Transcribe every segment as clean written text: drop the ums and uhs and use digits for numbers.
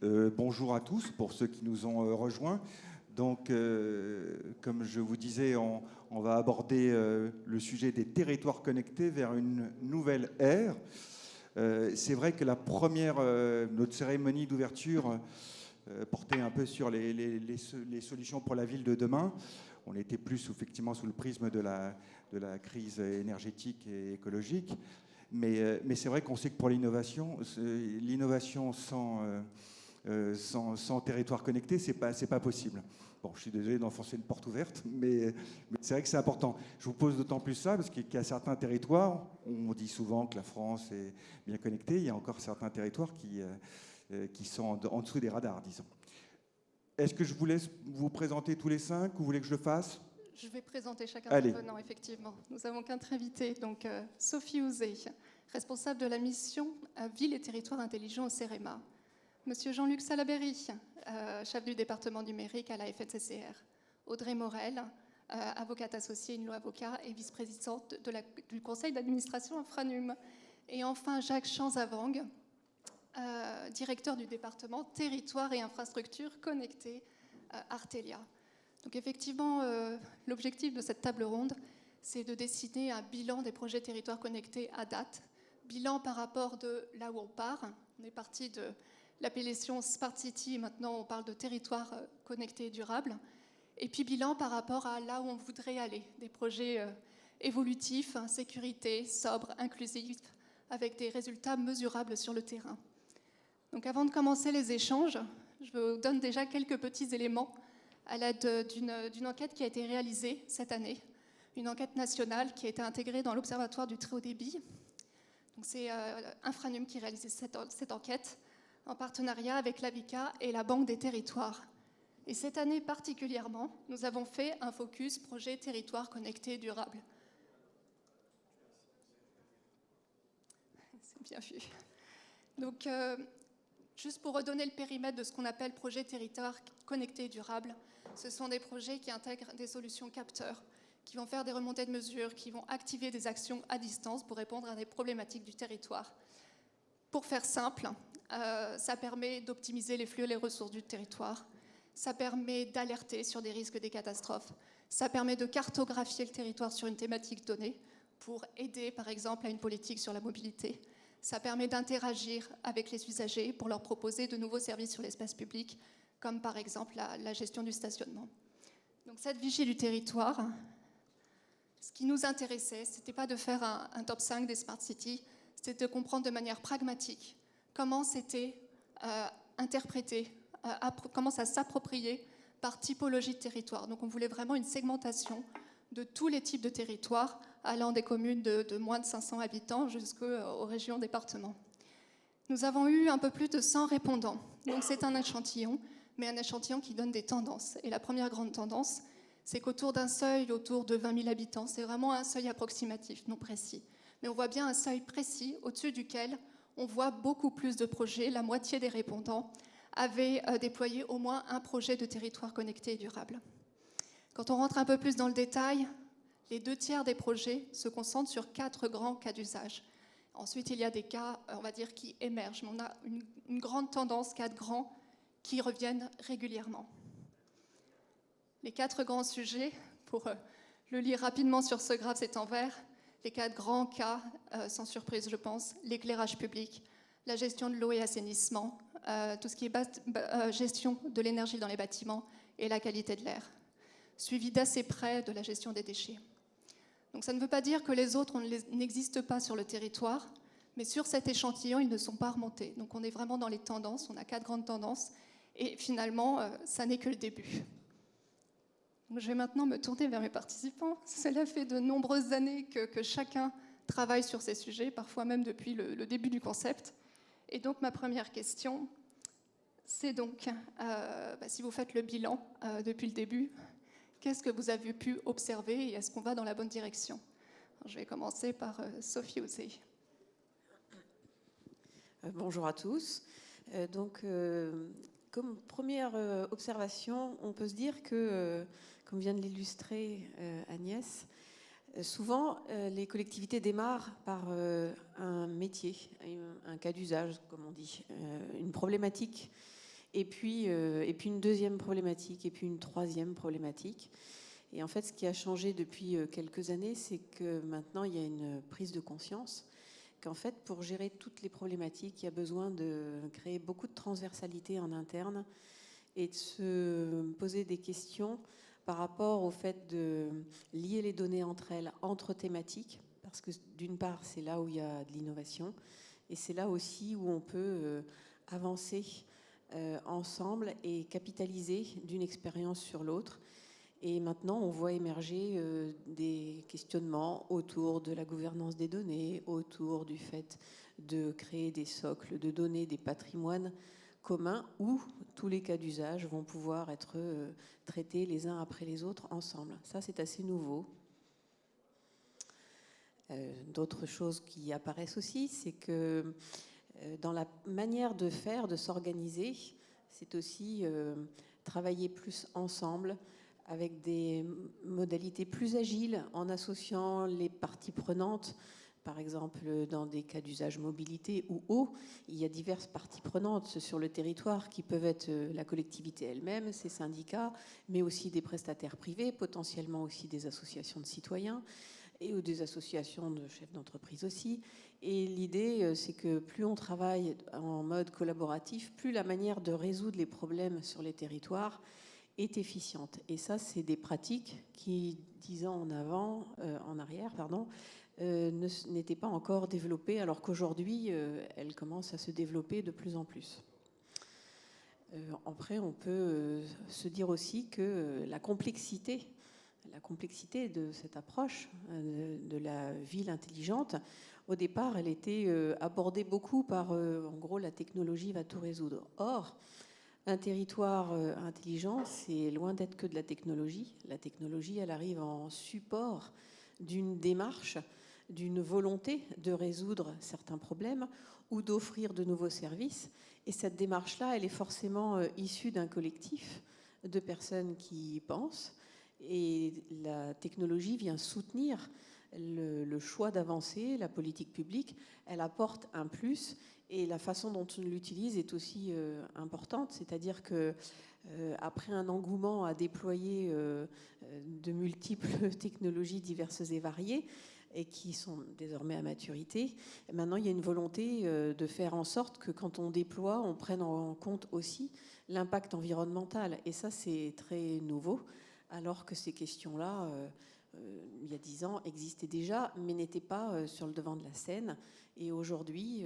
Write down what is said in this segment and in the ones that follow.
Bonjour à tous pour ceux qui nous ont rejoints. Donc, comme je vous disais, on va aborder le sujet des territoires connectés vers une nouvelle ère. C'est vrai que notre cérémonie d'ouverture portait un peu sur les solutions pour la ville de demain. On était plus effectivement sous le prisme de la crise énergétique et écologique. Mais c'est vrai qu'on sait que pour l'innovation sans territoire connecté, c'est pas possible. Bon, je suis désolé d'enfoncer une porte ouverte, mais c'est vrai que c'est important. Je vous pose d'autant plus ça parce qu'il y a certains territoires, on dit souvent que la France est bien connectée, il y a encore certains territoires qui sont en dessous des radars, disons. Est-ce que je vous laisse vous présenter tous les 5 ou vous voulez que je le fasse ? Je vais présenter chacun Allez. intervenant, effectivement. Nous avons qu'un invité, donc Sophie Houzé, responsable de la mission Ville et territoires intelligents au CEREMA. Monsieur Jean-Luc Salaberry, chef du département numérique à la FNCCR. Audrey Morel, avocate associée INLO Avocat et vice-présidente du conseil d'administration Infranum. Et enfin Jacques Chanzavang, directeur du département Territoire et Infrastructures Connectées Artelia. Donc effectivement, l'objectif de cette table ronde, c'est de dessiner un bilan des projets territoires connectés à date. Bilan par rapport de là où on part. On est parti de l'appellation Smart City, maintenant on parle de territoire connecté et durable. Et puis bilan par rapport à là où on voudrait aller. Des projets évolutifs, sécurité, sobres, inclusifs, avec des résultats mesurables sur le terrain. Donc avant de commencer les échanges, je vous donne déjà quelques petits éléments à l'aide d'une enquête qui a été réalisée cette année, une enquête nationale qui a été intégrée dans l'Observatoire du très haut débit. Donc c'est Infranum qui réalisait cette enquête en partenariat avec l'AVICA et la Banque des Territoires. Et cette année particulièrement, nous avons fait un focus projet territoire connecté durable. C'est bien vu. Donc, juste pour redonner le périmètre de ce qu'on appelle projet territoire connecté et durable, ce sont des projets qui intègrent des solutions capteurs, qui vont faire des remontées de mesures, qui vont activer des actions à distance pour répondre à des problématiques du territoire. Pour faire simple, ça permet d'optimiser les flux et les ressources du territoire, ça permet d'alerter sur des risques des catastrophes, ça permet de cartographier le territoire sur une thématique donnée pour aider par exemple à une politique sur la mobilité. Ça permet d'interagir avec les usagers pour leur proposer de nouveaux services sur l'espace public, comme par exemple la gestion du stationnement. Donc cette vigie du territoire, ce qui nous intéressait, ce n'était pas de faire un top 5 des Smart Cities, c'était de comprendre de manière pragmatique comment c'était interprété, comment ça s'appropriait par typologie de territoire. Donc on voulait vraiment une segmentation de tous les types de territoires, allant des communes de moins de 500 habitants jusqu'aux régions départements. Nous avons eu un peu plus de 100 répondants. Donc c'est un échantillon, mais un échantillon qui donne des tendances. Et la première grande tendance, c'est qu'autour d'un seuil, autour de 20 000 habitants, c'est vraiment un seuil approximatif, non précis. Mais on voit bien un seuil précis au-dessus duquel on voit beaucoup plus de projets. La moitié des répondants avaient déployé au moins un projet de territoire connecté et durable. Quand on rentre un peu plus dans le détail, les 2/3 des projets se concentrent sur 4 grands cas d'usage. Ensuite, il y a des cas, on va dire, qui émergent. Mais on a une grande tendance, 4 grands, qui reviennent régulièrement. Les 4 grands sujets, pour le lire rapidement sur ce graphe, c'est en vert. Les 4 grands cas, sans surprise, je pense, l'éclairage public, la gestion de l'eau et assainissement, tout ce qui est gestion de l'énergie dans les bâtiments et la qualité de l'air, suivi d'assez près de la gestion des déchets. Donc ça ne veut pas dire que les autres n'existent pas sur le territoire, mais sur cet échantillon, ils ne sont pas remontés. Donc on est vraiment dans les tendances, on a 4 grandes tendances, et finalement, ça n'est que le début. Donc je vais maintenant me tourner vers mes participants. Cela fait de nombreuses années que chacun travaille sur ces sujets, parfois même depuis le début du concept. Et donc ma première question, c'est donc, si vous faites le bilan depuis le début, qu'est-ce que vous avez pu observer et est-ce qu'on va dans la bonne direction ? Alors, je vais commencer par Sophie Houzé. Bonjour à tous. Comme première observation, on peut se dire que, comme vient de l'illustrer Agnès, souvent les collectivités démarrent par un métier, un cas d'usage, comme on dit, une problématique. et puis une deuxième problématique, et puis une troisième problématique. Et en fait, ce qui a changé depuis quelques années, c'est que maintenant, il y a une prise de conscience qu'en fait, pour gérer toutes les problématiques, il y a besoin de créer beaucoup de transversalité en interne et de se poser des questions par rapport au fait de lier les données entre elles, entre thématiques, parce que d'une part, c'est là où il y a de l'innovation, et c'est là aussi où on peut avancer ensemble et capitaliser d'une expérience sur l'autre. Et maintenant, on voit émerger des questionnements autour de la gouvernance des données, autour du fait de créer des socles de données, des patrimoines communs où tous les cas d'usage vont pouvoir être traités les uns après les autres ensemble. Ça, c'est assez nouveau. D'autres choses qui apparaissent aussi, c'est que dans la manière de faire, de s'organiser, c'est aussi travailler plus ensemble, avec des modalités plus agiles, en associant les parties prenantes. Par exemple, dans des cas d'usage mobilité ou eau, il y a diverses parties prenantes sur le territoire qui peuvent être la collectivité elle-même, ses syndicats, mais aussi des prestataires privés, potentiellement aussi des associations de citoyens ou des associations de chefs d'entreprise aussi. Et l'idée, c'est que plus on travaille en mode collaboratif, plus la manière de résoudre les problèmes sur les territoires est efficiente. Et ça, c'est des pratiques qui, 10 ans en arrière, n'étaient pas encore développées, alors qu'aujourd'hui, elles commencent à se développer de plus en plus. Après, on peut se dire aussi que la complexité de cette approche de la ville intelligente, au départ, elle était abordée beaucoup par, en gros, la technologie va tout résoudre. Or, un territoire intelligent, c'est loin d'être que de la technologie. La technologie, elle arrive en support d'une démarche, d'une volonté de résoudre certains problèmes ou d'offrir de nouveaux services. Et cette démarche-là, elle est forcément issue d'un collectif de personnes qui y pensent. Et la technologie vient soutenir le choix d'avancer, la politique publique. Elle apporte un plus. Et la façon dont on l'utilise est aussi importante, c'est-à-dire que après un engouement à déployer de multiples technologies diverses et variées, et qui sont désormais à maturité, maintenant il y a une volonté de faire en sorte que quand on déploie, on prenne en compte aussi l'impact environnemental. Et ça, c'est très nouveau, alors que ces questions-là, il y a 10 ans, existaient déjà, mais n'étaient pas sur le devant de la scène. Et aujourd'hui,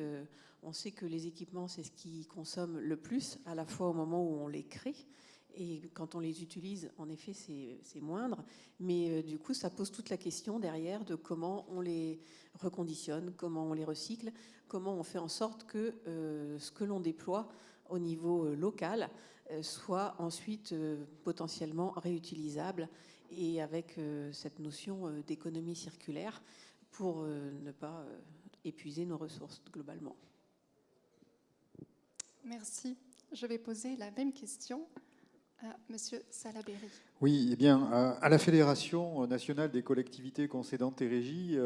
on sait que les équipements, c'est ce qui consomme le plus, à la fois au moment où on les crée, et quand on les utilise, en effet, c'est moindre. Mais du coup, ça pose toute la question derrière de comment on les reconditionne, comment on les recycle, comment on fait en sorte que ce que l'on déploie au niveau local soit ensuite potentiellement réutilisable, et avec cette notion d'économie circulaire pour ne pas épuiser nos ressources globalement. Merci. Je vais poser la même question à Monsieur Salaberry. Oui, eh bien, à la Fédération nationale des collectivités concédantes et régies,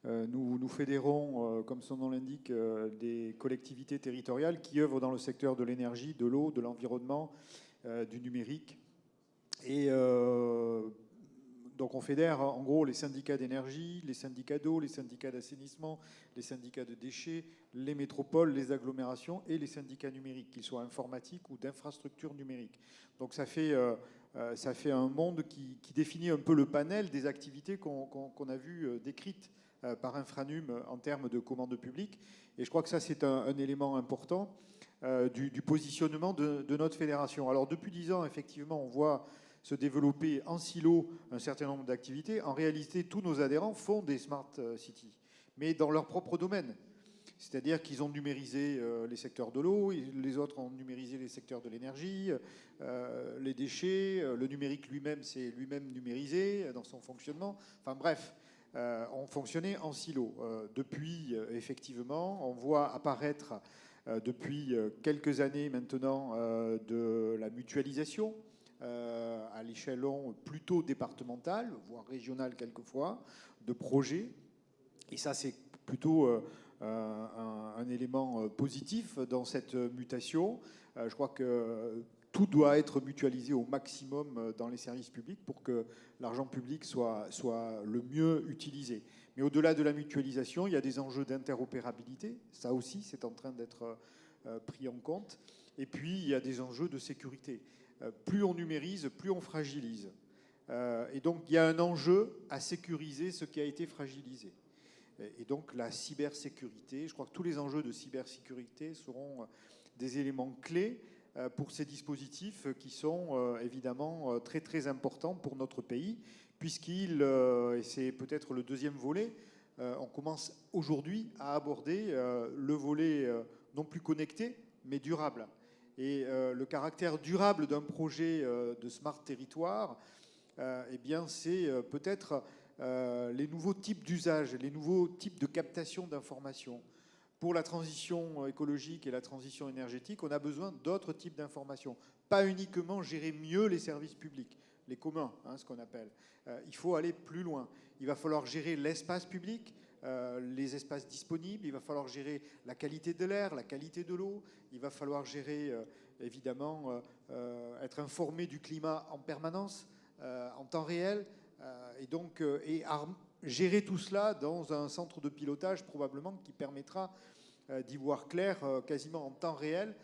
nous fédérons, comme son nom l'indique, des collectivités territoriales qui œuvrent dans le secteur de l'énergie, de l'eau, de l'environnement, du numérique. Et donc on fédère en gros les syndicats d'énergie, les syndicats d'eau, les syndicats d'assainissement, les syndicats de déchets, les métropoles, les agglomérations et les syndicats numériques, qu'ils soient informatiques ou d'infrastructures numériques. Donc ça fait un monde qui définit un peu le panel des activités qu'on a vues décrites par Infranum en termes de commande publique. Et je crois que ça, c'est un élément important du positionnement de notre fédération. Alors depuis 10 ans, effectivement, on voit se développer en silo un certain nombre d'activités. En réalité, tous nos adhérents font des smart cities, mais dans leur propre domaine. C'est-à-dire qu'ils ont numérisé les secteurs de l'eau, les autres ont numérisé les secteurs de l'énergie, les déchets, le numérique lui-même s'est lui-même numérisé dans son fonctionnement. Enfin bref, on fonctionnait en silo. Depuis, effectivement, on voit apparaître depuis quelques années maintenant de la mutualisation à l'échelon plutôt départemental, voire régional quelquefois, de projets. Et ça, c'est plutôt un élément positif dans cette mutation. Je crois que tout doit être mutualisé au maximum dans les services publics pour que l'argent public soit le mieux utilisé. Mais au-delà de la mutualisation, il y a des enjeux d'interopérabilité. Ça aussi, c'est en train d'être pris en compte. Et puis, il y a des enjeux de sécurité. Plus on numérise, plus on fragilise. Et donc, il y a un enjeu à sécuriser ce qui a été fragilisé. Et donc, la cybersécurité, je crois que tous les enjeux de cybersécurité seront des éléments clés pour ces dispositifs qui sont évidemment très très importants pour notre pays, puisqu'il, et c'est peut-être le deuxième volet, on commence aujourd'hui à aborder le volet non plus connecté, mais durable. Et le caractère durable d'un projet de Smart Territoire, eh bien, c'est peut-être les nouveaux types d'usages, les nouveaux types de captation d'informations. Pour la transition écologique et la transition énergétique, on a besoin d'autres types d'informations. Pas uniquement gérer mieux les services publics, les communs, ce qu'on appelle. Il faut aller plus loin. Il va falloir gérer l'espace public, les espaces disponibles. Il va falloir gérer la qualité de l'air, la qualité de l'eau. Il va falloir gérer, évidemment, être informé du climat en permanence, en temps réel. Et donc, gérer tout cela dans un centre de pilotage probablement qui permettra d'y voir clair quasiment en temps réel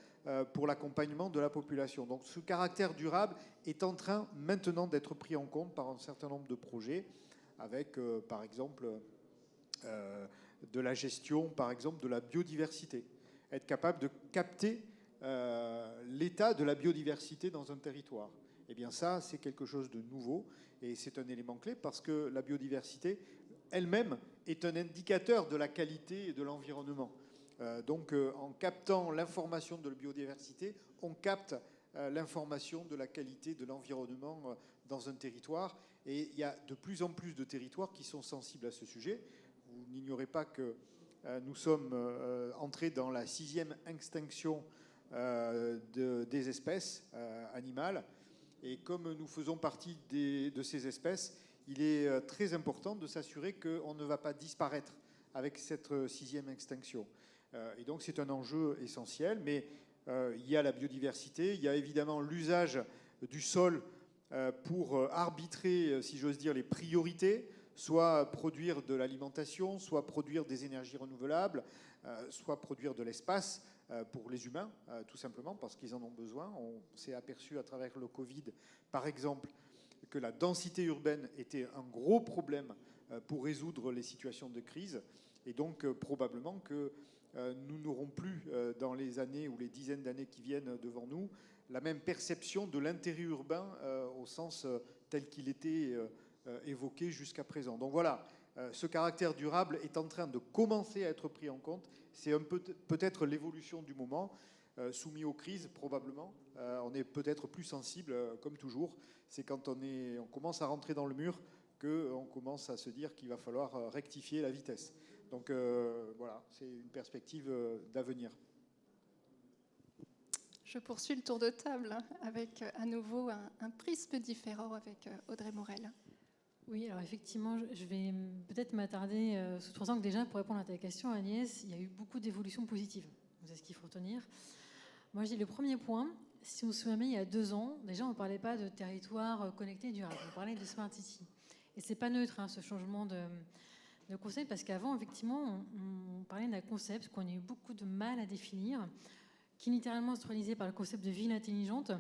pour l'accompagnement de la population. Donc ce caractère durable est en train maintenant d'être pris en compte par un certain nombre de projets avec par exemple de la gestion par exemple de la biodiversité. Être capable de capter l'état de la biodiversité dans un territoire. Eh bien ça, c'est quelque chose de nouveau et c'est un élément clé parce que la biodiversité elle-même est un indicateur de la qualité de l'environnement. Donc en captant l'information de la biodiversité, on capte l'information de la qualité de l'environnement dans un territoire. Et il y a de plus en plus de territoires qui sont sensibles à ce sujet. Vous n'ignorez pas que nous sommes entrés dans la 6e extinction des espèces animales. Et comme nous faisons partie de ces espèces, il est très important de s'assurer qu'on ne va pas disparaître avec cette 6e extinction. Et donc c'est un enjeu essentiel, mais il y a la biodiversité, il y a évidemment l'usage du sol pour arbitrer, si j'ose dire, les priorités, soit produire de l'alimentation, soit produire des énergies renouvelables, soit produire de l'espace pour les humains, tout simplement, parce qu'ils en ont besoin. On s'est aperçu à travers le Covid, par exemple, que la densité urbaine était un gros problème pour résoudre les situations de crise. Et donc, probablement que nous n'aurons plus, dans les années ou les dizaines d'années qui viennent devant nous, la même perception de l'intérêt urbain au sens tel qu'il était évoqué jusqu'à présent. Donc voilà, ce caractère durable est en train de commencer à être pris en compte. C'est peut-être l'évolution du moment, soumis aux crises probablement. On est peut-être plus sensible, comme toujours. C'est quand on commence à rentrer dans le mur qu'on commence à se dire qu'il va falloir rectifier la vitesse. Donc voilà, c'est une perspective d'avenir. Je poursuis le tour de table avec à nouveau un prisme différent avec Audrey Morel. Oui, alors effectivement, je vais peut-être m'attarder sous 3 angles. Déjà, pour répondre à ta question, Agnès, il y a eu beaucoup d'évolutions positives. C'est ce qu'il faut retenir. Moi, je dis le premier point, si on se souvient, il y a 2 ans, déjà, on ne parlait pas de territoire connecté durable, on parlait de Smart City. Et ce n'est pas neutre, ce changement de concept, parce qu'avant, effectivement, on parlait d'un concept qu'on a eu beaucoup de mal à définir, qui est littéralement instrumentalisé par le concept de ville intelligente,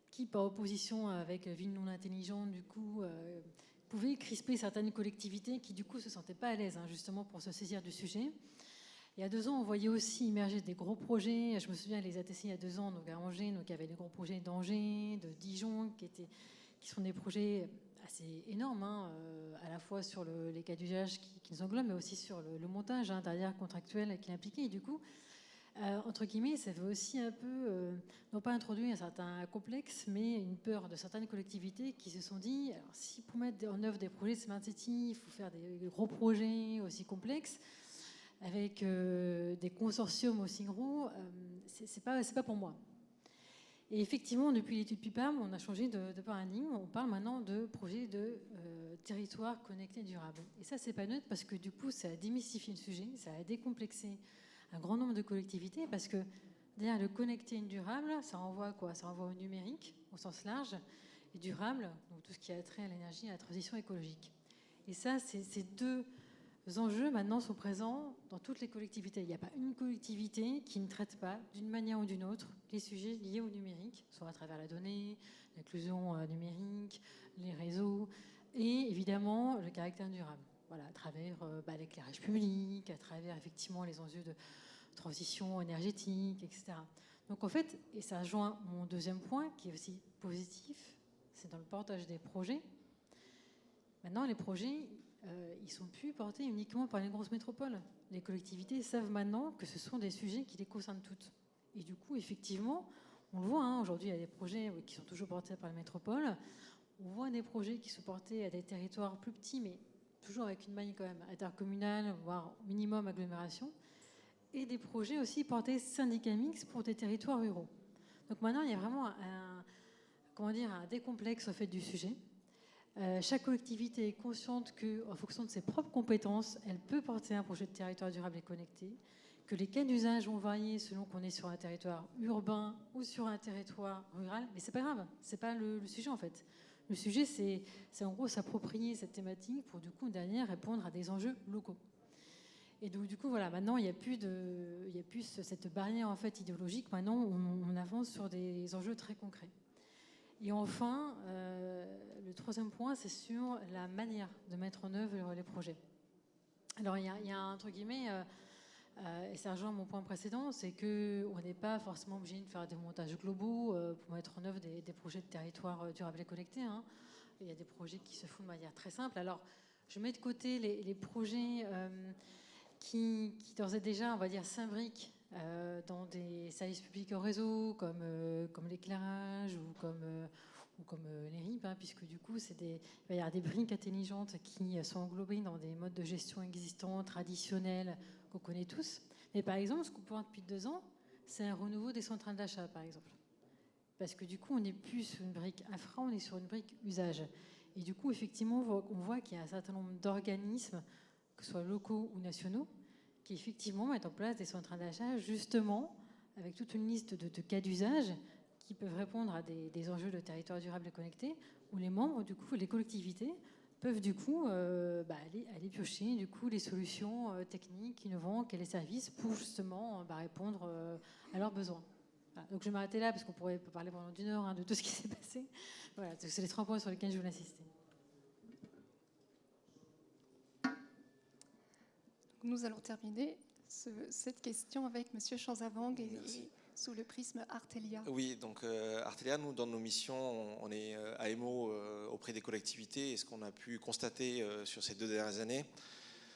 qui, par opposition avec ville non intelligente, du coup, pouvait crisper certaines collectivités qui, du coup, ne se sentaient pas à l'aise, justement, pour se saisir du sujet. Il y a 2 ans, on voyait aussi émerger des gros projets. Je me souviens, les ATC, il y a 2 ans, donc à Angers, donc il y avait des gros projets d'Angers, de Dijon, qui sont des projets assez énormes, à la fois sur les cas d'usage qui nous englobent, mais aussi sur le montage derrière contractuel qui est impliqué. Et du coup, entre guillemets, ça veut aussi un peu, non pas introduire un certain complexe, mais une peur de certaines collectivités qui se sont dit, alors si pour mettre en œuvre des projets de Smart City, il faut faire des gros projets aussi complexes, avec des consortiums aussi gros, c'est pas pour moi. Et effectivement, depuis l'étude PIPAM, on a changé de paradigme. On parle maintenant de projets de territoire connecté durable. Et ça, c'est pas neutre parce que du coup, ça a démystifié le sujet, ça a décomplexé un grand nombre de collectivités parce que Derrière le connecté et durable, ça renvoie à quoi? Ça renvoie au numérique, au sens large, et durable, donc tout ce qui a trait à l'énergie et à la transition écologique. Et ça, ces deux enjeux maintenant sont présents dans toutes les collectivités. Il n'y a pas une collectivité qui ne traite pas, d'une manière ou d'une autre, les sujets liés au numérique, soit à travers la donnée, l'inclusion numérique, les réseaux, et évidemment le caractère durable. Voilà, à travers l'éclairage public, à travers effectivement les enjeux de transition énergétique, etc. Donc en fait, et ça rejoint mon deuxième point qui est aussi positif, c'est dans le portage des projets. Maintenant, les projets, ils ne sont plus portés uniquement par les grosses métropoles. Les collectivités savent maintenant que ce sont des sujets qui les concernent toutes. Et du coup, effectivement, on le voit, aujourd'hui, il y a des projets qui sont toujours portés par les métropoles. On voit des projets qui sont portés à des territoires plus petits, mais toujours avec une maille quand même intercommunale, voire minimum agglomération. Et des projets aussi portés syndicats mixtes pour des territoires ruraux. Donc maintenant, il y a vraiment un décomplexe au fait du sujet. Chaque collectivité est consciente qu'en fonction de ses propres compétences, elle peut porter un projet de territoire durable et connecté, que les cas d'usage vont varier selon qu'on est sur un territoire urbain ou sur un territoire rural, mais c'est pas grave, c'est pas le sujet en fait. Le sujet, c'est en gros s'approprier cette thématique pour du coup derrière répondre à des enjeux locaux. Et donc du coup voilà, maintenant il n'y a plus cette barrière en fait idéologique. Maintenant on avance sur des enjeux très concrets. Et enfin, le troisième point, c'est sur la manière de mettre en œuvre les projets. Alors il y a entre guillemets, et ça rejoint mon point précédent, c'est qu'on n'est pas forcément obligé de faire des montages globaux pour mettre en œuvre des projets de territoire durable et connecté. Il y a des projets qui se font de manière très simple. Alors je mets de côté les projets qui d'ores et déjà, on va dire, s'imbriquent dans des services publics au réseau, comme l'éclairage ou comme les RIP, puisque du coup, il va y avoir des briques intelligentes qui sont englobées dans des modes de gestion existants, traditionnels, qu'on connaît tous. Mais par exemple, ce qu'on peut voir depuis 2 ans, c'est un renouveau des centrales d'achat, par exemple. Parce que du coup, on n'est plus sur une brique infra, on est sur une brique usage. Et du coup, effectivement, on voit qu'il y a un certain nombre d'organismes, que ce soit locaux ou nationaux, qui effectivement mettent en place des centrales d'achat, justement, avec toute une liste de cas d'usage qui peuvent répondre à des enjeux de territoire durable et connecté, où les membres, du coup, les collectivités, peuvent du coup aller piocher du coup les solutions techniques innovantes et les services pour justement répondre à leurs besoins. Voilà. Donc je vais m'arrêter là parce qu'on pourrait parler pendant 1 heure de tout ce qui s'est passé. Voilà, c'est les 3 points sur lesquels je voulais insister. Nous allons terminer cette question avec M. Chanzavang et sous le prisme Artelia. Oui, donc Artelia, nous, dans nos missions, on est AMO auprès des collectivités. Et ce qu'on a pu constater sur ces 2 dernières années,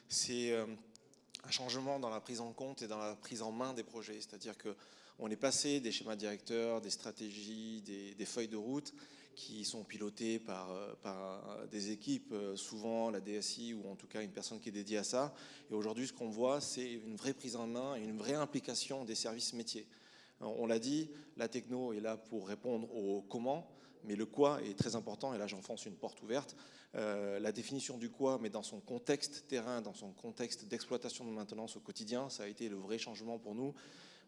c'est un changement dans la prise en compte et dans la prise en main des projets. C'est-à-dire qu'on est passé des schémas directeurs, des stratégies, des feuilles de route qui sont pilotées par des équipes, souvent la DSI ou en tout cas une personne qui est dédiée à ça. Et aujourd'hui, ce qu'on voit, c'est une vraie prise en main et une vraie implication des services métiers. On l'a dit, la techno est là pour répondre au comment, mais le quoi est très important, et là j'enfonce une porte ouverte. La définition du quoi, mais dans son contexte terrain, dans son contexte d'exploitation de maintenance au quotidien, ça a été le vrai changement pour nous,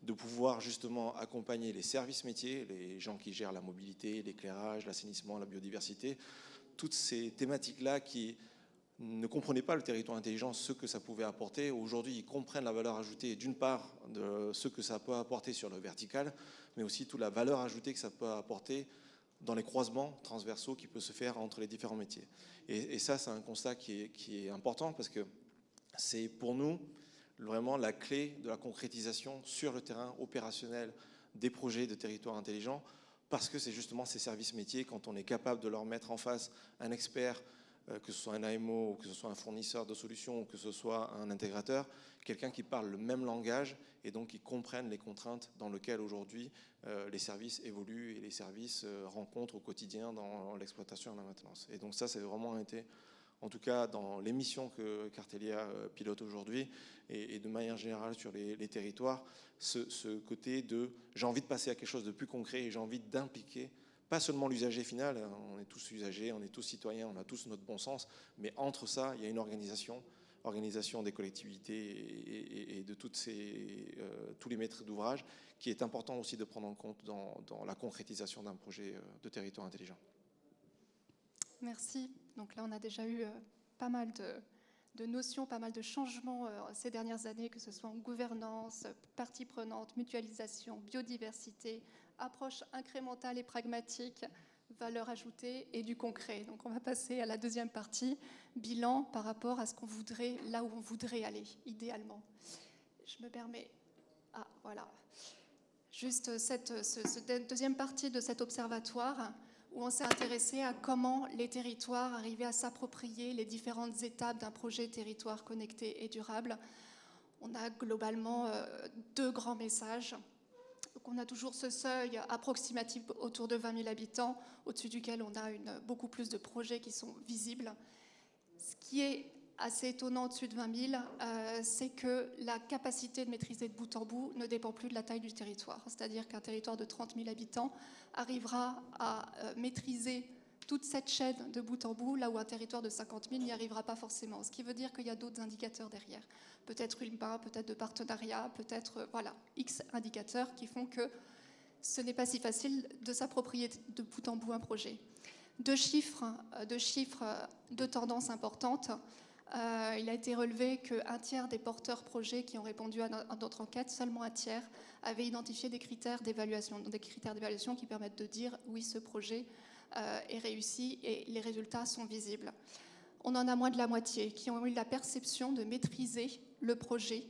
de pouvoir justement accompagner les services métiers, les gens qui gèrent la mobilité, l'éclairage, l'assainissement, la biodiversité, toutes ces thématiques-là qui ne comprenaient pas le territoire intelligent, ce que ça pouvait apporter. Aujourd'hui, ils comprennent la valeur ajoutée, d'une part, de ce que ça peut apporter sur le vertical, mais aussi toute la valeur ajoutée que ça peut apporter dans les croisements transversaux qui peuvent se faire entre les différents métiers. Et ça, c'est un constat qui est important parce que c'est pour nous vraiment la clé de la concrétisation sur le terrain opérationnel des projets de territoire intelligent, parce que c'est justement ces services métiers, quand on est capable de leur mettre en face un expert, que ce soit un AMO, ou que ce soit un fournisseur de solutions, ou que ce soit un intégrateur, quelqu'un qui parle le même langage et donc qui comprenne les contraintes dans lesquelles aujourd'hui les services évoluent et les services rencontrent au quotidien dans l'exploitation et la maintenance. Et donc ça, c'est vraiment été, en tout cas dans les missions qu'Artelia pilote aujourd'hui et de manière générale sur les territoires, ce côté de j'ai envie de passer à quelque chose de plus concret et j'ai envie d'impliquer pas seulement l'usager final, on est tous usagers, on est tous citoyens, on a tous notre bon sens, mais entre ça, il y a une organisation, organisation des collectivités et de tous les maîtres d'ouvrage, qui est important aussi de prendre en compte dans la concrétisation d'un projet de territoire intelligent. Merci. Donc là, on a déjà eu pas mal de notions, pas mal de changements ces dernières années, que ce soit en gouvernance, parties prenantes, mutualisation, biodiversité, approche incrémentale et pragmatique, valeur ajoutée et du concret. Donc on va passer à la deuxième partie, bilan par rapport à ce qu'on voudrait, là où on voudrait aller, idéalement. Je me permets... Ah, voilà. Juste cette deuxième partie de cet observatoire, où on s'est intéressé à comment les territoires arrivaient à s'approprier les différentes étapes d'un projet territoire connecté et durable. On a globalement deux grands messages. Donc on a toujours ce seuil approximatif autour de 20 000 habitants, au-dessus duquel on a beaucoup plus de projets qui sont visibles. Ce qui est assez étonnant au-dessus de 20 000, c'est que la capacité de maîtriser de bout en bout ne dépend plus de la taille du territoire. C'est-à-dire qu'un territoire de 30 000 habitants arrivera à maîtriser toute cette chaîne de bout en bout, là où un territoire de 50 000 n'y arrivera pas forcément. Ce qui veut dire qu'il y a d'autres indicateurs derrière. Peut-être humain, peut-être de partenariat, peut-être voilà, X indicateurs qui font que ce n'est pas si facile de s'approprier de bout en bout un projet. Deux chiffres de tendance importantes. Il a été relevé qu'un tiers des porteurs projets qui ont répondu à notre enquête, seulement un tiers, avaient identifié des critères d'évaluation qui permettent de dire oui, ce projet est réussi et les résultats sont visibles. On en a moins de la moitié qui ont eu la perception de maîtriser le projet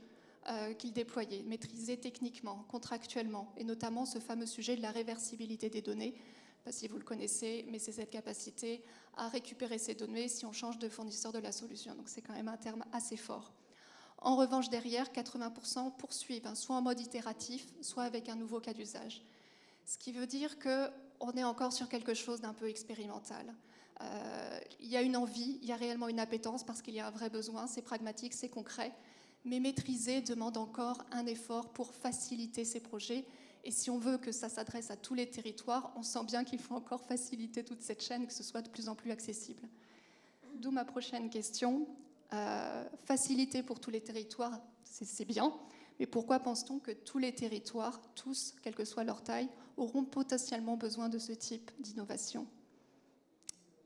qu'ils déployaient, maîtriser techniquement, contractuellement, et notamment ce fameux sujet de la réversibilité des données. Je ne sais pas si vous le connaissez, mais c'est cette capacité à récupérer ces données si on change de fournisseur de la solution. Donc c'est quand même un terme assez fort. En revanche, derrière, 80% poursuivent, soit en mode itératif, soit avec un nouveau cas d'usage. Ce qui veut dire qu'on est encore sur quelque chose d'un peu expérimental. Il y a une envie, il y a réellement une appétence parce qu'il y a un vrai besoin, c'est pragmatique, c'est concret, mais maîtriser demande encore un effort pour faciliter ces projets. Et si on veut que ça s'adresse à tous les territoires, on sent bien qu'il faut encore faciliter toute cette chaîne, que ce soit de plus en plus accessible. D'où ma prochaine question. Faciliter pour tous les territoires, c'est bien, mais pourquoi pense-t-on que tous les territoires, tous, quelle que soit leur taille, auront potentiellement besoin de ce type d'innovation?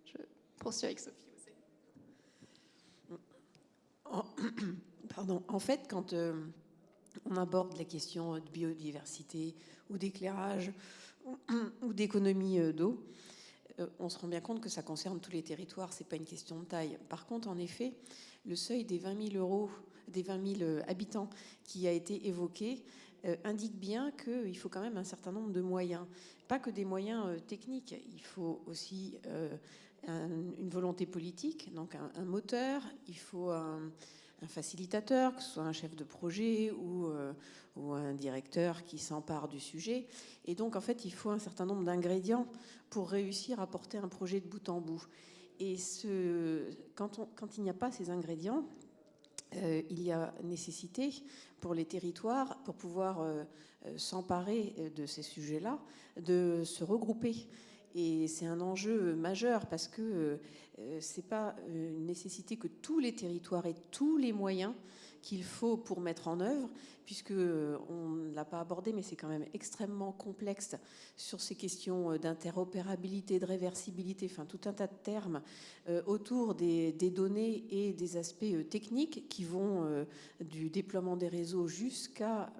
Je poursuis avec Sophie. Pardon. En fait, quand on aborde la question de biodiversité ou d'éclairage ou d'économie d'eau, on se rend bien compte que ça concerne tous les territoires, c'est pas une question de taille. Par contre, en effet, le seuil des 20 000 habitants qui a été évoqué indique bien qu'il faut quand même un certain nombre de moyens. Pas que des moyens techniques, il faut aussi une volonté politique, donc un moteur, il faut un facilitateur, que ce soit un chef de projet ou un directeur qui s'empare du sujet. Et donc, en fait, il faut un certain nombre d'ingrédients pour réussir à porter un projet de bout en bout. Et quand il n'y a pas ces ingrédients, il y a nécessité pour les territoires, pour pouvoir s'emparer de ces sujets-là, de se regrouper. Et c'est un enjeu majeur parce que c'est pas une nécessité que tous les territoires aient tous les moyens qu'il faut pour mettre en œuvre, puisque on ne l'a pas abordé, mais c'est quand même extrêmement complexe sur ces questions d'interopérabilité, de réversibilité, enfin tout un tas de termes autour des données et des aspects techniques qui vont du déploiement des réseaux jusqu'à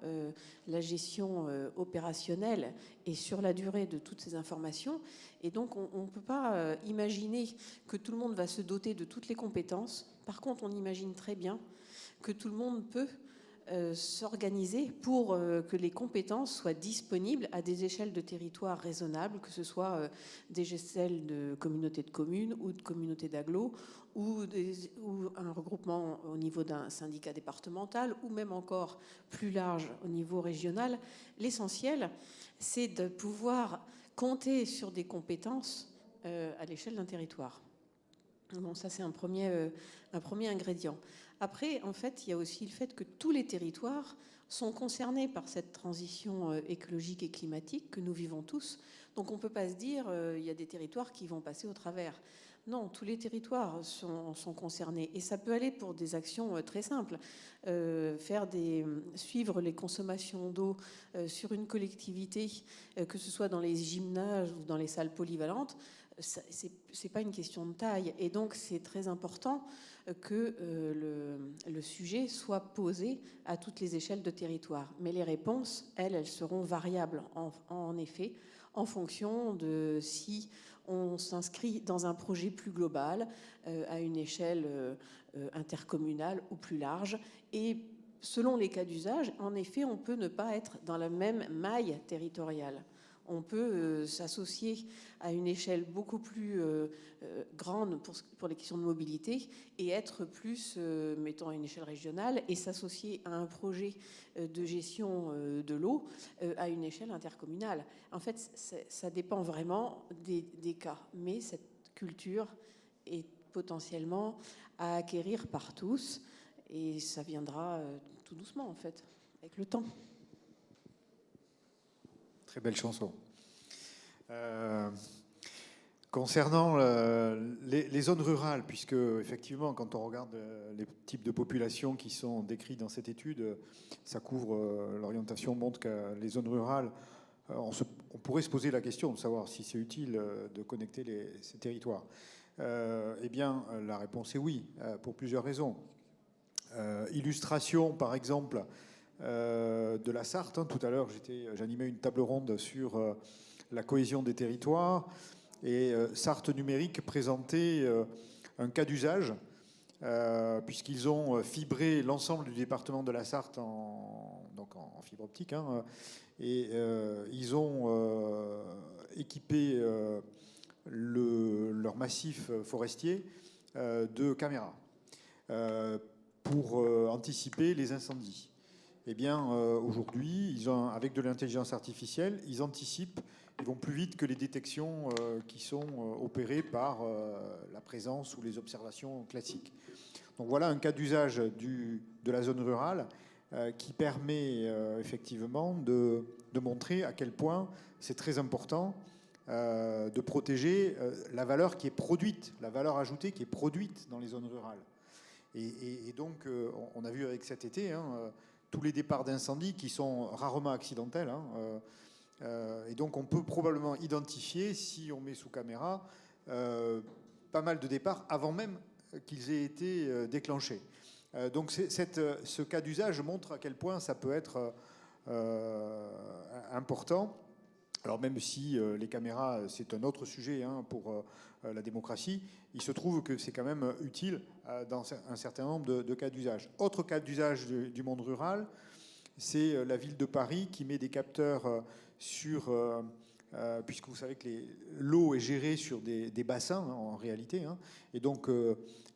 la gestion opérationnelle et sur la durée de toutes ces informations. Et donc on ne peut pas imaginer que tout le monde va se doter de toutes les compétences. Par contre, on imagine très bien que tout le monde peut s'organiser pour que les compétences soient disponibles à des échelles de territoire raisonnables, que ce soit des échelles de communautés de communes ou de communautés d'agglos ou un regroupement au niveau d'un syndicat départemental ou même encore plus large au niveau régional. L'essentiel, c'est de pouvoir compter sur des compétences à l'échelle d'un territoire. Bon, ça, c'est un premier ingrédient. Après, en fait, il y a aussi le fait que tous les territoires sont concernés par cette transition écologique et climatique que nous vivons tous. Donc, on ne peut pas se dire il y a des territoires qui vont passer au travers. Non, tous les territoires sont concernés. Et ça peut aller pour des actions très simples. Suivre les consommations d'eau sur une collectivité, que ce soit dans les gymnases ou dans les salles polyvalentes, c'est pas une question de taille. Et donc, c'est très important que le sujet soit posé à toutes les échelles de territoire. Mais les réponses, elles seront variables, en effet, en fonction de si on s'inscrit dans un projet plus global, à une échelle intercommunale ou plus large. Et selon les cas d'usage, en effet, on peut ne pas être dans la même maille territoriale. On peut s'associer à une échelle beaucoup plus grande pour les questions de mobilité et être plus, mettons, à une échelle régionale et s'associer à un projet de gestion de l'eau à une échelle intercommunale. En fait, ça dépend vraiment des cas. Mais cette culture est potentiellement à acquérir par tous et ça viendra tout doucement, en fait, avec le temps. Très belle chanson. Concernant les zones rurales, puisque effectivement, quand on regarde les types de populations qui sont décrits dans cette étude, ça couvre, l'orientation montre que les zones rurales, on pourrait se poser la question de savoir si c'est utile de connecter ces territoires. Eh bien, la réponse est oui, pour plusieurs raisons. Illustration, par exemple, de la Sarthe. Hein, tout à l'heure, j'animais une table ronde sur la cohésion des territoires. Et Sarthe Numérique présentait un cas d'usage, puisqu'ils ont fibré l'ensemble du département de la Sarthe en fibre optique. Hein, et ils ont équipé leur massif forestier de caméras pour anticiper les incendies. Eh bien, aujourd'hui, avec de l'intelligence artificielle, ils anticipent, ils vont plus vite que les détections qui sont opérées par la présence ou les observations classiques. Donc voilà un cas d'usage de la zone rurale qui permet effectivement de montrer à quel point c'est très important de protéger la valeur qui est produite, la valeur ajoutée qui est produite dans les zones rurales. Et donc, on a vu avec cet été tous les départs d'incendie qui sont rarement accidentels. Et donc, on peut probablement identifier, si on met sous caméra, pas mal de départs avant même qu'ils aient été déclenchés. Donc, ce cas d'usage montre à quel point ça peut être important. Alors même si les caméras, c'est un autre sujet pour la démocratie, il se trouve que c'est quand même utile dans un certain nombre de cas d'usage. Autre cas d'usage du monde rural, c'est la ville de Paris qui met des capteurs sur... puisque vous savez que l'eau est gérée sur des bassins en réalité. Et donc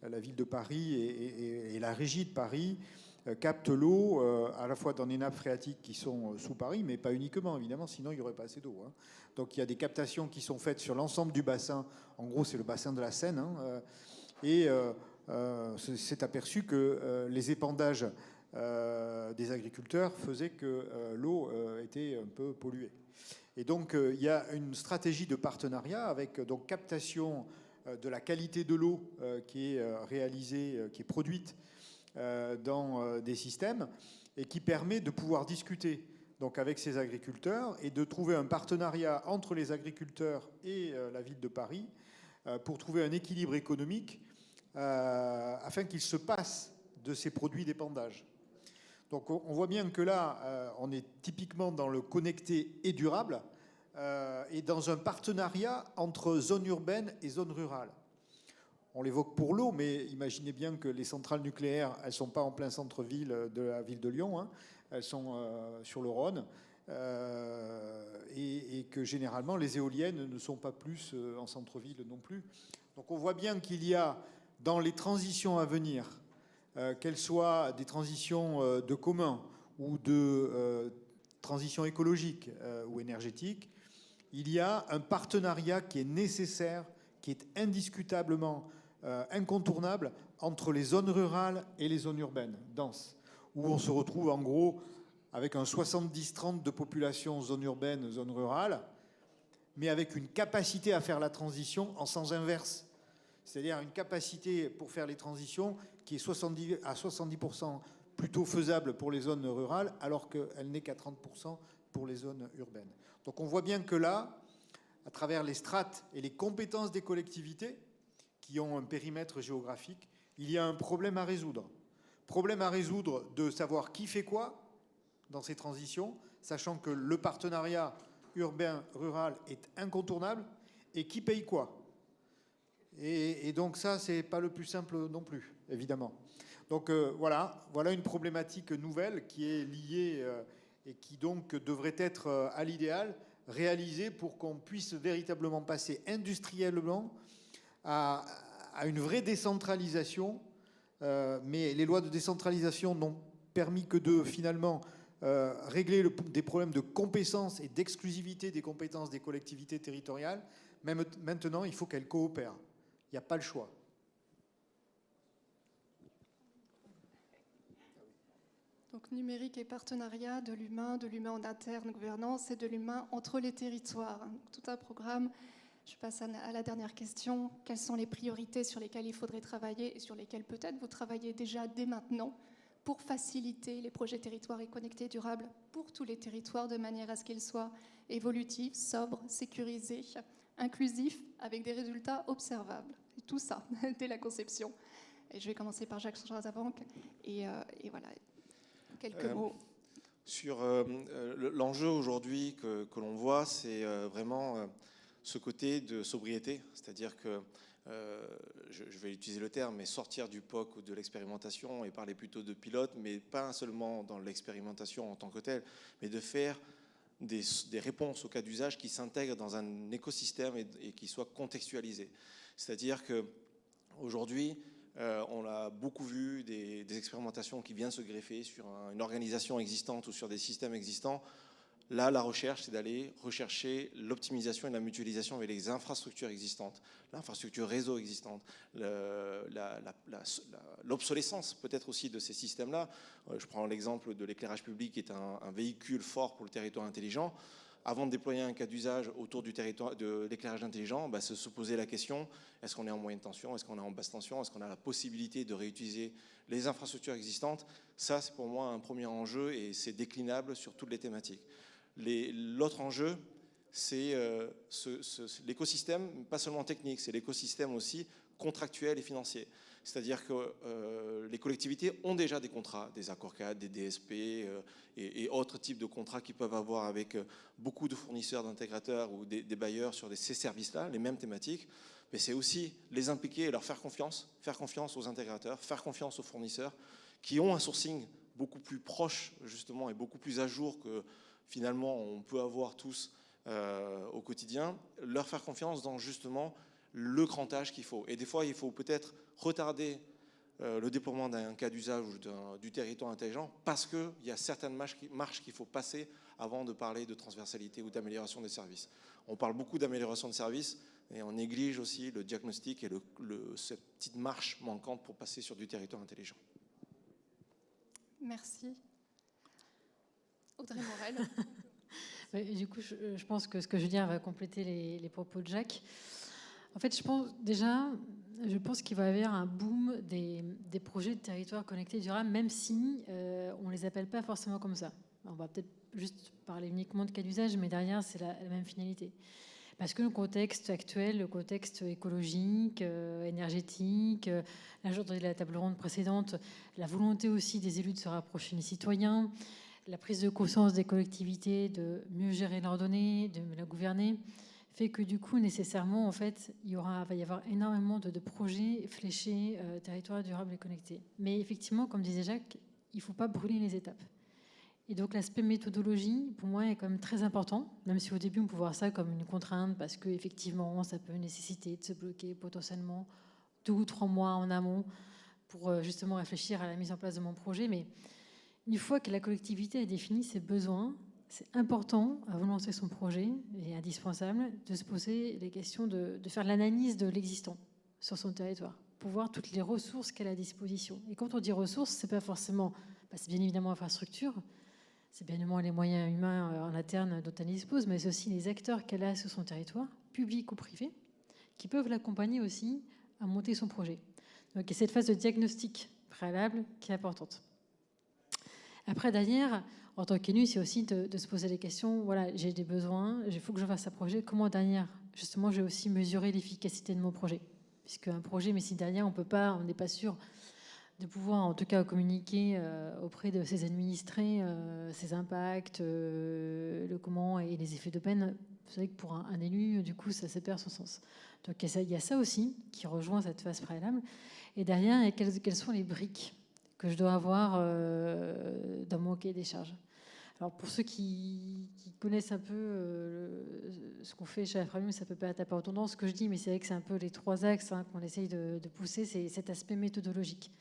la ville de Paris et la régie de Paris captent l'eau à la fois dans des nappes phréatiques qui sont sous Paris, mais pas uniquement, évidemment, sinon il n'y aurait pas assez d'eau. Donc il y a des captations qui sont faites sur l'ensemble du bassin. En gros, c'est le bassin de la Seine. Et c'est aperçu que les épandages des agriculteurs faisaient que l'eau était un peu polluée. Et donc il y a une stratégie de partenariat avec donc captation de la qualité de l'eau qui est réalisée, qui est produite dans des systèmes et qui permet de pouvoir discuter donc avec ces agriculteurs et de trouver un partenariat entre les agriculteurs et la ville de Paris pour trouver un équilibre économique afin qu'ils se passent de ces produits d'épandage. Donc on voit bien que là, on est typiquement dans le connecté et durable et dans un partenariat entre zone urbaine et zone rurale. On l'évoque pour l'eau, mais imaginez bien que les centrales nucléaires, elles ne sont pas en plein centre-ville de la ville de Lyon, elles sont sur le Rhône, et que généralement les éoliennes ne sont pas plus en centre-ville non plus. Donc on voit bien qu'il y a dans les transitions à venir, qu'elles soient des transitions de commun ou de transition écologique ou énergétique, il y a un partenariat qui est nécessaire, qui est indiscutablement incontournable entre les zones rurales et les zones urbaines denses, où on se retrouve en gros avec un 70-30 de population zone urbaine, zone rurale, mais avec une capacité à faire la transition en sens inverse. C'est-à-dire une capacité pour faire les transitions qui est à 70% plutôt faisable pour les zones rurales, alors qu'elle n'est qu'à 30% pour les zones urbaines. Donc on voit bien que là, à travers les strates et les compétences des collectivités, qui ont un périmètre géographique, il y a un problème à résoudre. Problème à résoudre de savoir qui fait quoi dans ces transitions, sachant que le partenariat urbain-rural est incontournable, et qui paye quoi. Et donc ça, c'est pas le plus simple non plus, évidemment. Donc voilà une problématique nouvelle qui est liée et qui donc devrait être à l'idéal réalisée pour qu'on puisse véritablement passer industriellement à une vraie décentralisation. Mais les lois de décentralisation n'ont permis que de finalement régler des problèmes de compétences et d'exclusivité des compétences des collectivités territoriales. Même maintenant, il faut qu'elles coopèrent. Il n'y a pas le choix. Donc numérique et partenariat, de l'humain en interne, gouvernance et de l'humain entre les territoires. Tout un programme. Je passe à la dernière question. Quelles sont les priorités sur lesquelles il faudrait travailler et sur lesquelles peut-être vous travaillez déjà dès maintenant pour faciliter les projets territoires et connectés durables pour tous les territoires de manière à ce qu'ils soient évolutifs, sobres, sécurisés, inclusifs, avec des résultats observables. Et tout ça, dès la conception. Et je vais commencer par Jacques Charazabank. Et voilà, quelques mots. Sur l'enjeu aujourd'hui que l'on voit, c'est vraiment ce côté de sobriété. C'est-à-dire que, je vais utiliser le terme, mais sortir du POC ou de l'expérimentation et parler plutôt de pilote, mais pas seulement dans l'expérimentation en tant que telle, mais de faire des réponses au cas d'usage qui s'intègrent dans un écosystème et qui soient contextualisées. C'est-à-dire qu'aujourd'hui, on a beaucoup vu des expérimentations qui viennent se greffer sur une organisation existante ou sur des systèmes existants. Là, la recherche, c'est d'aller rechercher l'optimisation et la mutualisation avec les infrastructures existantes, l'infrastructure réseau existante, l'obsolescence peut-être aussi de ces systèmes-là. Je prends l'exemple de l'éclairage public qui est un véhicule fort pour le territoire intelligent. Avant de déployer un cas d'usage autour du territoire de l'éclairage intelligent, se poser la question, est-ce qu'on est en moyenne tension, est-ce qu'on est en basse tension, est-ce qu'on a la possibilité de réutiliser les infrastructures existantes? Ça, c'est pour moi un premier enjeu et c'est déclinable sur toutes les thématiques. L'autre enjeu, c'est l'écosystème, pas seulement technique, c'est l'écosystème aussi contractuel et financier. C'est-à-dire que les collectivités ont déjà des contrats, des accords cadres, des DSP et autres types de contrats qu'ils peuvent avoir avec beaucoup de fournisseurs, d'intégrateurs ou des bailleurs sur ces services-là, les mêmes thématiques. Mais c'est aussi les impliquer et leur faire confiance aux intégrateurs, faire confiance aux fournisseurs qui ont un sourcing beaucoup plus proche justement et beaucoup plus à jour que finalement on peut avoir tous au quotidien, leur faire confiance dans justement le crantage qu'il faut. Et des fois, il faut peut-être retarder le déploiement d'un cas d'usage ou du territoire intelligent parce qu'il y a certaines marches qu'il faut passer avant de parler de transversalité ou d'amélioration des services. On parle beaucoup d'amélioration de services et on néglige aussi le diagnostic et cette petite marche manquante pour passer sur du territoire intelligent. Merci. Audrey Morel. Du coup, je pense que ce que je veux dire va compléter les propos de Jacques. En fait, je pense qu'il va y avoir un boom des projets de territoire connectés durables, même si on ne les appelle pas forcément comme ça. On va peut-être juste parler uniquement de cas d'usage, mais derrière, c'est la même finalité. Parce que le contexte actuel, le contexte écologique, énergétique, là j'ai entendu la table ronde précédente, la volonté aussi des élus de se rapprocher des citoyens, la prise de conscience des collectivités de mieux gérer leurs données, de mieux la gouverner, fait que du coup, nécessairement, en fait, va y avoir énormément de projets fléchés, territoires durables et connectés. Mais effectivement, comme disait Jacques, il ne faut pas brûler les étapes. Et donc l'aspect méthodologie, pour moi, est quand même très important, même si au début, on peut voir ça comme une contrainte, parce qu'effectivement, ça peut nécessiter de se bloquer potentiellement 2 ou 3 mois en amont pour justement réfléchir à la mise en place de mon projet. Mais une fois que la collectivité a défini ses besoins, c'est important, avant de lancer son projet, et indispensable, de se poser les questions de faire l'analyse de l'existant sur son territoire, pour voir toutes les ressources qu'elle a à disposition. Et quand on dit ressources, c'est pas forcément, c'est bien évidemment l'infrastructure, c'est bien évidemment les moyens humains en interne dont elle dispose, mais c'est aussi les acteurs qu'elle a sur son territoire, publics ou privés, qui peuvent l'accompagner aussi à monter son projet. Donc, il y a cette phase de diagnostic préalable qui est importante. Après, derrière, en tant qu'élu, c'est aussi de se poser les questions. Voilà, j'ai des besoins, il faut que je fasse un projet. Comment derrière, justement, j'ai aussi mesuré l'efficacité de mon projet. Puisque un projet, mais si derrière, on n'est pas sûr de pouvoir, en tout cas, communiquer auprès de ses administrés, ses impacts, le comment et les effets de peine. Vous savez que pour un élu, du coup, ça perd son sens. Donc il y a ça aussi qui rejoint cette phase préalable. Et derrière, quelles sont les briques que je dois avoir dans mon cahier des charges. Alors pour ceux qui connaissent un peu ce qu'on fait chez Aframium, ça peut pas être un peu redondant ce que je dis, mais c'est vrai que c'est un peu les 3 axes qu'on essaye de pousser, c'est cet aspect méthodologique.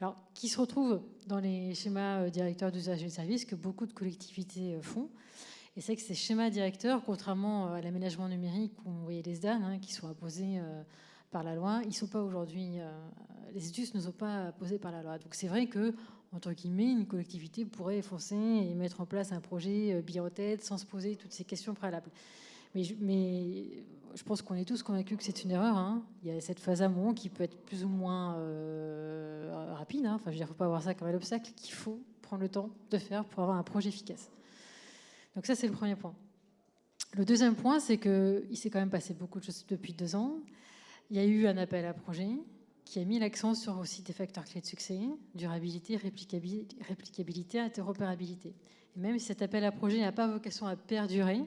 Alors, qui se retrouve dans les schémas directeurs d'usage et de service que beaucoup de collectivités font. Et c'est que ces schémas directeurs, contrairement à l'aménagement numérique où vous voyez les SDAN qui sont imposés par la loi, ils ne sont pas aujourd'hui, les études ne sont pas imposés par la loi. Donc c'est vrai que, entre guillemets, une collectivité pourrait foncer et mettre en place un projet billet en tête sans se poser toutes ces questions préalables. Mais je pense qu'on est tous convaincus que c'est une erreur. Il y a cette phase amont qui peut être plus ou moins rapide. Enfin, je veux dire, faut pas voir ça comme un obstacle qu'il faut prendre le temps de faire pour avoir un projet efficace. Donc ça, c'est le premier point. Le deuxième point, c'est qu'il s'est quand même passé beaucoup de choses depuis 2 ans. Il y a eu un appel à projet qui a mis l'accent sur aussi des facteurs clés de succès, durabilité, réplicabilité, interopérabilité. Et même si cet appel à projet n'a pas vocation à perdurer,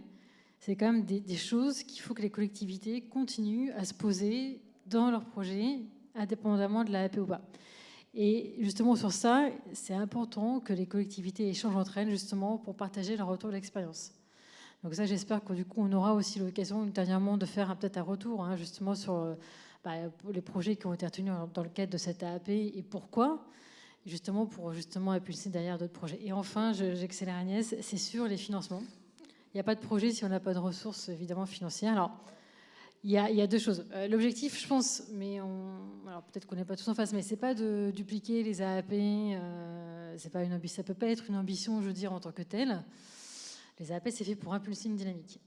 c'est quand même des choses qu'il faut que les collectivités continuent à se poser dans leurs projets, indépendamment de la AP ou pas. Et justement sur ça, c'est important que les collectivités échangent entre elles justement pour partager leur retour d'expérience. Donc ça, j'espère que du coup, on aura aussi l'occasion dernièrement de faire peut-être un retour justement sur les projets qui ont été retenus dans le cadre de cette AAP et pourquoi, justement pour justement impulser derrière d'autres projets. Et enfin, j'accélère Agnès, c'est sur les financements. Il n'y a pas de projet si on n'a pas de ressources évidemment financières. Alors, il y a 2 choses. L'objectif, je pense, mais alors peut-être qu'on n'est pas tous en face, mais c'est pas de dupliquer les AAP. Ça peut pas être une ambition, je veux dire, en tant que telle. Les AAP, c'est fait pour impulser une dynamique.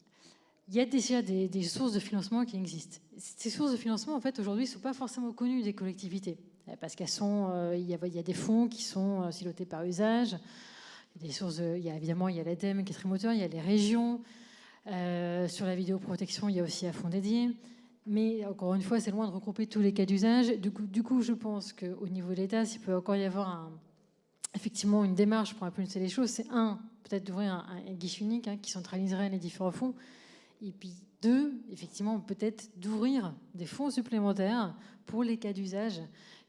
Il y a déjà des sources de financement qui existent. Ces sources de financement, en fait, aujourd'hui, ne sont pas forcément connues des collectivités, parce qu'elles sont, il y a des fonds qui sont silotés par usage. Des sources, évidemment, il y a l'ADEME qui est très moteur, il y a les régions. Sur la vidéoprotection, il y a aussi un fonds dédié. Mais encore une fois, c'est loin de regrouper tous les cas d'usage. Du coup, je pense qu'au niveau de l'État, s'il peut encore y avoir effectivement une démarche pour impulser les choses, c'est peut-être d'ouvrir un guichet unique qui centraliserait les différents fonds. Et puis 2, effectivement, peut-être d'ouvrir des fonds supplémentaires pour les cas d'usage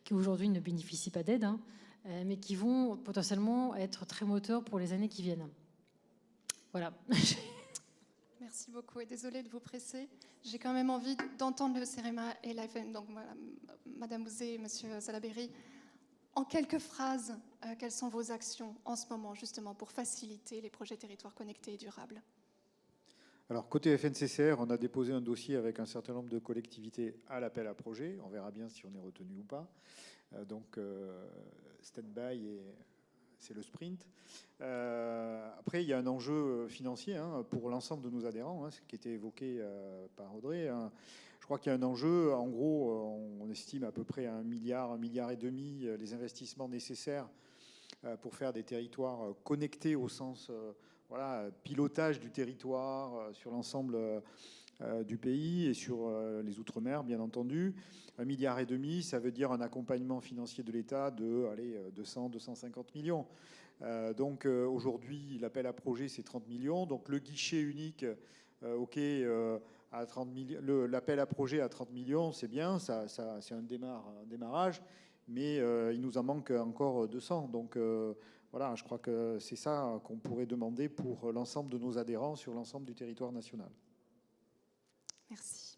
qui aujourd'hui ne bénéficient pas d'aide, mais qui vont potentiellement être très moteurs pour les années qui viennent. Voilà. Merci beaucoup et désolée de vous presser. J'ai quand même envie d'entendre le CEREMA et l'AFM, donc voilà, Madame Ouzé et Monsieur Salaberry. En quelques phrases, quelles sont vos actions en ce moment justement pour faciliter les projets territoires connectés et durables ? Alors, côté FNCCR, on a déposé un dossier avec un certain nombre de collectivités à l'appel à projet. On verra bien si on est retenu ou pas. Donc, stand-by, c'est le sprint. Après, il y a un enjeu financier pour l'ensemble de nos adhérents, ce qui était évoqué par Audrey. Je crois qu'il y a un enjeu. En gros, on estime à peu près à 1 milliard, 1,5 milliard les investissements nécessaires pour faire des territoires connectés au sens... pilotage du territoire sur l'ensemble du pays et sur les Outre-mer, bien entendu. 1,5 milliard, ça veut dire un accompagnement financier de l'État de 200, 250 millions. Donc aujourd'hui, l'appel à projet, c'est 30 millions. Donc le guichet unique, à 30 millions, l'appel à projet à 30 millions, c'est bien, c'est un démarrage, mais il nous en manque encore 200. Donc voilà, je crois que c'est ça qu'on pourrait demander pour l'ensemble de nos adhérents sur l'ensemble du territoire national. Merci.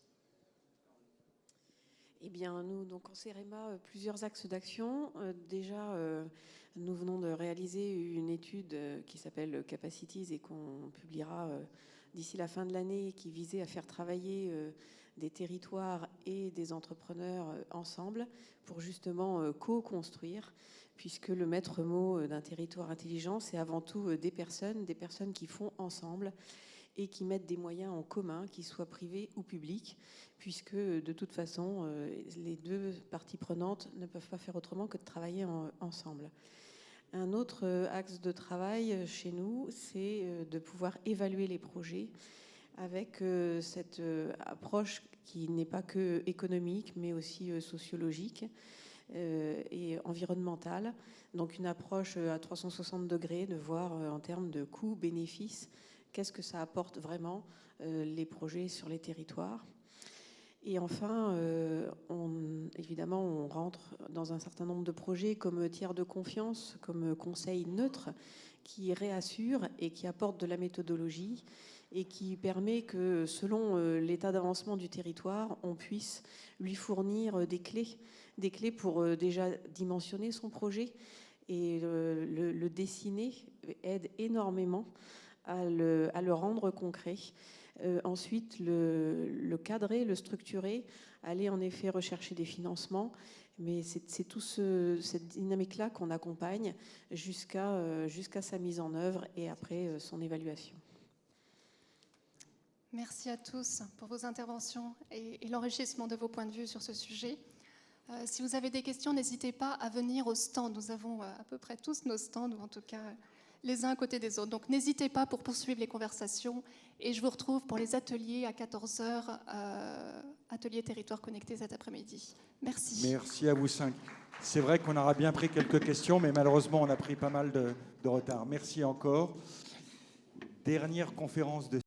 Eh bien, nous, donc en CEREMA, plusieurs axes d'action. Déjà, nous venons de réaliser une étude qui s'appelle Capacities et qu'on publiera d'ici la fin de l'année, qui visait à faire travailler des territoires et des entrepreneurs ensemble pour justement co-construire, puisque le maître mot d'un territoire intelligent, c'est avant tout des personnes qui font ensemble. et qui mettent des moyens en commun, qu'ils soient privés ou publics, puisque de toute façon, les deux parties prenantes ne peuvent pas faire autrement que de travailler ensemble. Un autre axe de travail chez nous, c'est de pouvoir évaluer les projets avec cette approche qui n'est pas que économique, mais aussi sociologique et environnementale. Donc une approche à 360 degrés, de voir en termes de coûts, bénéfices, qu'est-ce que ça apporte vraiment les projets sur les territoires. Et enfin, évidemment, on rentre dans un certain nombre de projets comme tiers de confiance, comme conseil neutre, qui réassure et qui apporte de la méthodologie et qui permet que, selon l'état d'avancement du territoire, on puisse lui fournir des clés pour déjà dimensionner son projet. Et le dessiner aide énormément à le rendre concret. Ensuite, le cadrer, le structurer, aller en effet rechercher des financements. Mais c'est toute cette dynamique-là qu'on accompagne jusqu'à sa mise en œuvre et après son évaluation. Merci à tous pour vos interventions et l'enrichissement de vos points de vue sur ce sujet. Si vous avez des questions, n'hésitez pas à venir au stand. Nous avons à peu près tous nos stands, ou en tout cas les uns à côté des autres. Donc n'hésitez pas pour poursuivre les conversations. Et je vous retrouve pour les ateliers à 14h, atelier territoire connecté cet après-midi. Merci. Merci à vous 5. C'est vrai qu'on aura bien pris quelques questions, mais malheureusement, on a pris pas mal de retard. Merci encore. Dernière conférence de